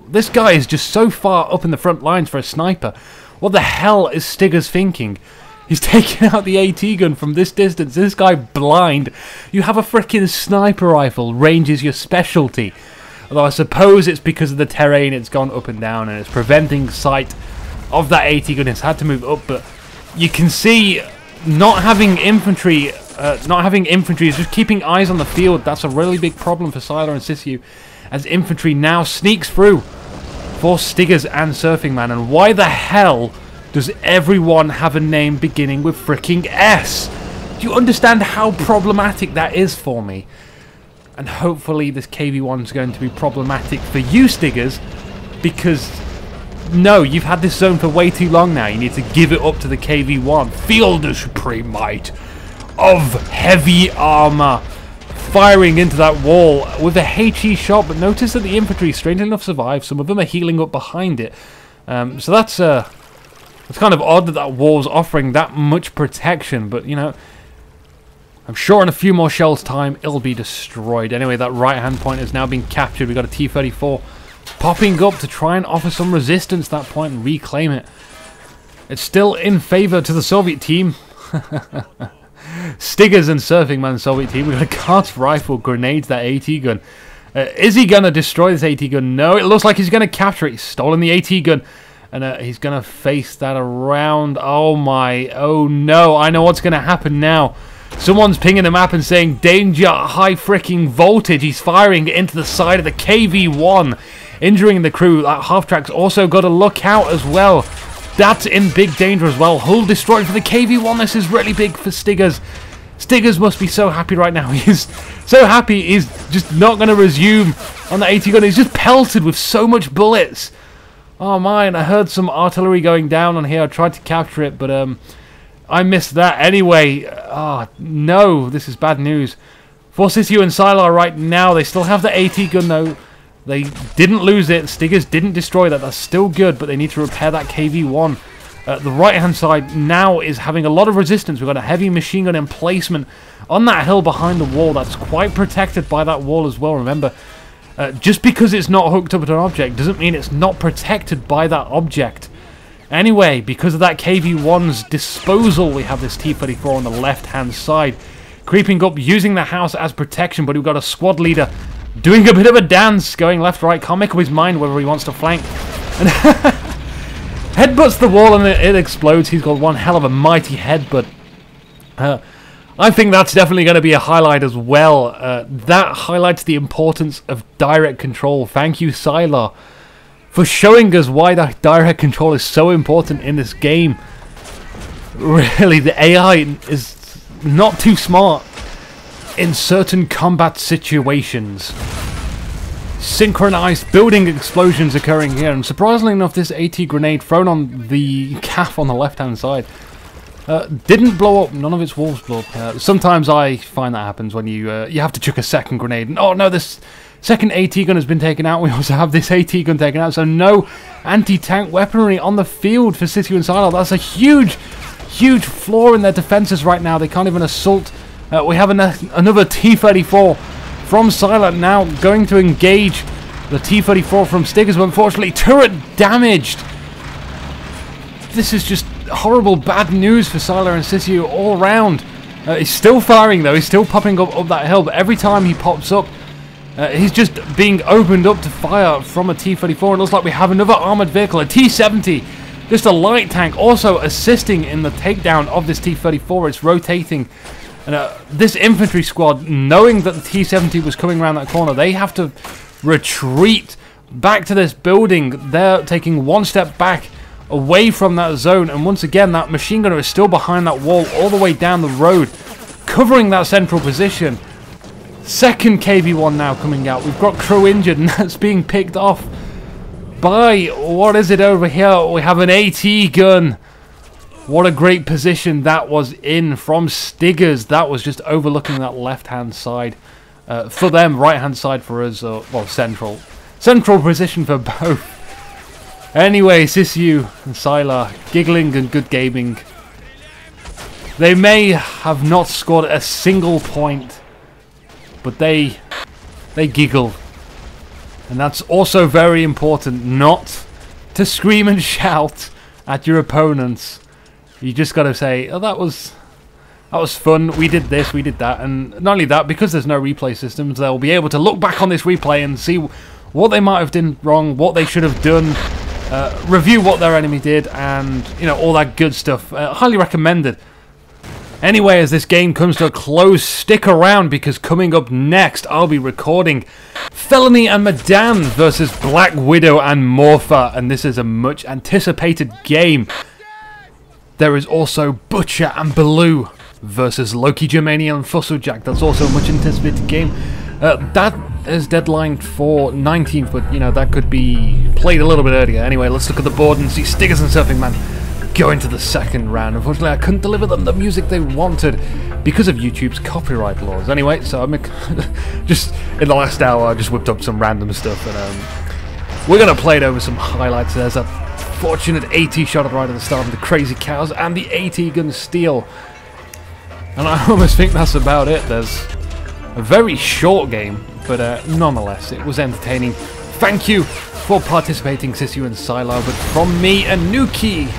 This guy is just so far up in the front lines for a sniper. What the hell is Stiggers thinking? He's taking out the AT gun from this distance. This guy blind. You have a freaking sniper rifle. Range is your specialty. Although I suppose it's because of the terrain. It's gone up and down and it's preventing sight of that AT gun. It's had to move up, but you can see not having infantry is just keeping eyes on the field. That's a really big problem for Sylar and Sisiu, as infantry now sneaks through for Stiggers and Surfingman. And why the hell does everyone have a name beginning with freaking S? Do you understand how problematic that is for me? And hopefully this KV-1 is going to be problematic for you, Stiggers, because no, you've had this zone for way too long now. You need to give it up to the KV-1. Feel the supreme might of heavy armor firing into that wall with a HE shot. But notice that the infantry, strangely enough, survive. Some of them are healing up behind it. So that's kind of odd that that wall's offering that much protection. But, you know, I'm sure in a few more shells' time, it'll be destroyed. Anyway, that right-hand point has now been captured. We've got a T-34 popping up to try and offer some resistance at that point and reclaim it. It's still in favor to the Soviet team. Stiggers and Surfingman Soviet team. We've got a Kart rifle, grenades, that AT gun. Is he going to destroy this AT gun? No, it looks like he's going to capture it. He's stolen the AT gun. And he's going to face that around. Oh my, oh no. I know what's going to happen now. Someone's pinging the map and saying, danger, high freaking voltage. He's firing into the side of the KV-1, injuring the crew. That half-track's also got to look out as well. That's in big danger as well. Hull destroyed for the KV-1. This is really big for Stiggers. Stiggers must be so happy right now. He's so happy he's just not going to resume on the AT gun. He's just pelted with so much bullets. Oh man, I heard some artillery going down on here. I tried to capture it, but I missed that anyway. Oh no, this is bad news for Sisiu and Sylar right now. They still have the AT gun though. They didn't lose it. Stiggers didn't destroy that. That's still good, but they need to repair that KV-1. The right-hand side now is having a lot of resistance. We've got a heavy machine gun emplacement on that hill behind the wall. That's quite protected by that wall as well. Remember, just because it's not hooked up to an object doesn't mean it's not protected by that object. Anyway, because of that KV-1's disposal, we have this T-34 on the left-hand side, creeping up, using the house as protection, but we've got a squad leader doing a bit of a dance, going left, right, can't make up his mind whether he wants to flank. And headbutts the wall and it explodes. He's got one hell of a mighty headbutt. I think that's definitely going to be a highlight as well. That highlights the importance of direct control. Thank you, Sylar, for showing us why that direct control is so important in this game. Really, the AI is not too smart in certain combat situations. Synchronized building explosions occurring here, and surprisingly enough, this AT grenade thrown on the calf on the left-hand side didn't blow up. None of its walls blew up. Sometimes I find that happens when you have to chuck a second grenade. And, oh no, this second AT gun has been taken out. We also have this AT gun taken out, so no anti-tank weaponry on the field for Sisiu and Sylar. That's a huge, huge flaw in their defenses right now. They can't even assault. We have another T-34 from Sylar now going to engage the T-34 from Stiggers, but unfortunately turret damaged. This is just horrible bad news for Sylar and Sisiu all round. He's still firing though, he's still popping up that hill, but every time he pops up, he's just being opened up to fire from a T-34. It looks like we have another armoured vehicle, a T-70, just a light tank, also assisting in the takedown of this T-34. It's rotating. And this infantry squad, knowing that the T-70 was coming around that corner, they have to retreat back to this building. They're taking one step back away from that zone, and once again that machine gunner is still behind that wall all the way down the road, covering that central position. Second KV-1 now coming out. We've got crew injured, and that's being picked off by, what is it over here? We have an AT gun. What a great position that was in from Stiggers. That was just overlooking that left-hand side for them, right-hand side for us, well, central position for both. Anyway, Sisiu and Sylar giggling and good gaming. They may have not scored a single point, but they giggle. And that's also very important, not to scream and shout at your opponents. You just got to say, oh, that was fun, we did this, we did that. And not only that, because there's no replay systems, they'll be able to look back on this replay and see what they might have done wrong, what they should have done, review what their enemy did, and, you know, all that good stuff. Highly recommended. Anyway, as this game comes to a close, stick around, because coming up next, I'll be recording Felony and Madan versus Black Widow and Morpher, and this is a much anticipated game. There is also Butcher and Baloo versus Loki Germania and Fusseljack. That's also a much anticipated game. That is deadline for 19th, but you know, that could be played a little bit earlier. Anyway, let's look at the board and see Stiggers and Surfingman go into the second round. Unfortunately, I couldn't deliver them the music they wanted because of YouTube's copyright laws. Anyway, so I'm just in the last hour, I just whipped up some random stuff, and we're gonna play it over some highlights. There's a fortunate AT shot right at the start of the Crazy Cows and the AT gun steal, and I almost think that's about it. There's a very short game, but nonetheless, it was entertaining. Thank you for participating, Sisiu and Sylar, but from me, Inuki.